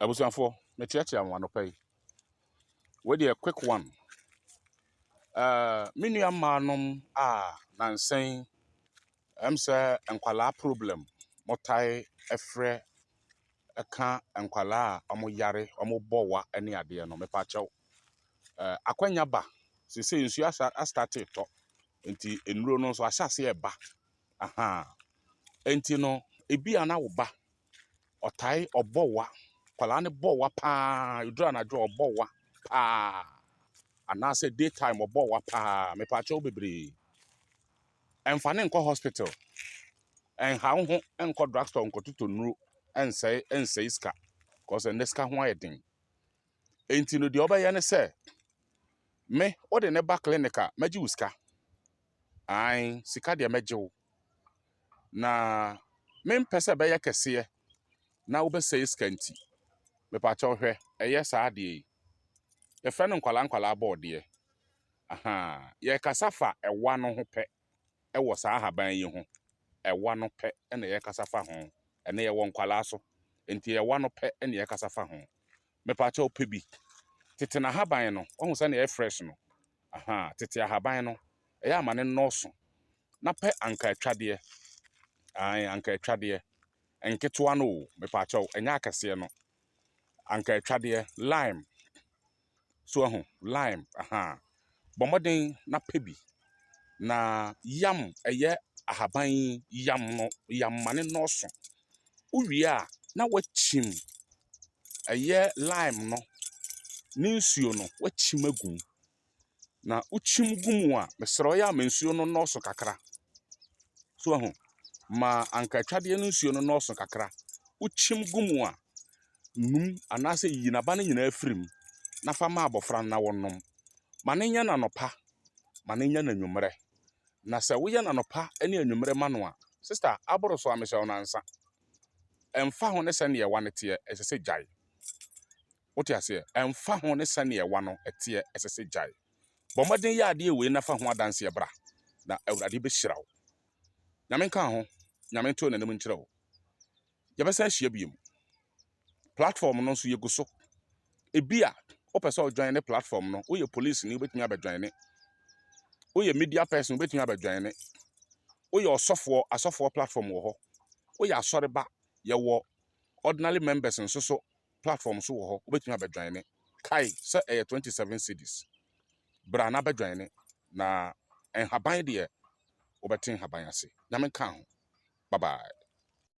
Abusuafo, me chiachi am wanopai. We dey a quick one. Me nua manom nansen say enkwala problem. Motai efre eka enkwala omo yare omo bowa ene ade no me pa chew. Akwanya ba se nsu start to enti enuro no so ahyase e ba. Aha. Enti no ebi ana wo ba otai obowa kwala ne bowa pa idura na dwo obowa pa anase daytime obowa pa me pa chew bebre emfa ne nko hospital en ha ho enko drugstore nko tutonuru ensei iska cause neska ho ayedin enti no de obaye ne se me ode ne ba clinica meji uska ai sika de mejiwo na me mpese be ye kese na wo be sei iska nti me pa chew hwe eye saa de ye fe no nkwala board aha ye kasafa ewa no ho pe ewo saa haban yi ho ewa no pe ene ye kasafa ho ene ye won kwala so enti ewa no pe ene ye kasafa ho me pa cha opebi tete na haban no ohun se na ye fresh no aha tete haban no e ya mane noso na pe anka atwade ai anka atwade enketo no me pa cha enya akese no anka atwade lime so ho lime aha bomoden na pebi na yam eye ahaban yam no yam mane noso uwie na wachim eye lime no ni nsuo no wachim agum na uchim gumu a mesro ya mensuo no noso kakra so ho ma anka twade no nsuo no noso kakra uchim gumu a num anase yinaba ne nyina afrim na fa ma abofra na wonom mane nya na nopa mane nya na nwumre na se wo ye na nopa ene anwumre ma no a sister aboroso amehye onansa emfa ho ne se ne ye wanete esese jai wote ase emfa ho ne se ne ye wano ete esese jai bomoden ya ade we na fa ho adanse ye bra na awurade be hyirawo nyame nka ho nyame to nanim nkyerɛwo ye besa hia biem platform no so ye guso ebia opese o join ne platform no wo ye police ni obetumi abejoin ne wo ye media person obetumi abejoin ne wo ye asofo platform wo ho wo ye asoreba ye wo ordinary members nso so platform so wo ho obetumi abejoin ne kai se 27 cities bra na abejoin ne na enhaban de obetin haban ase nyame ka ho bye bye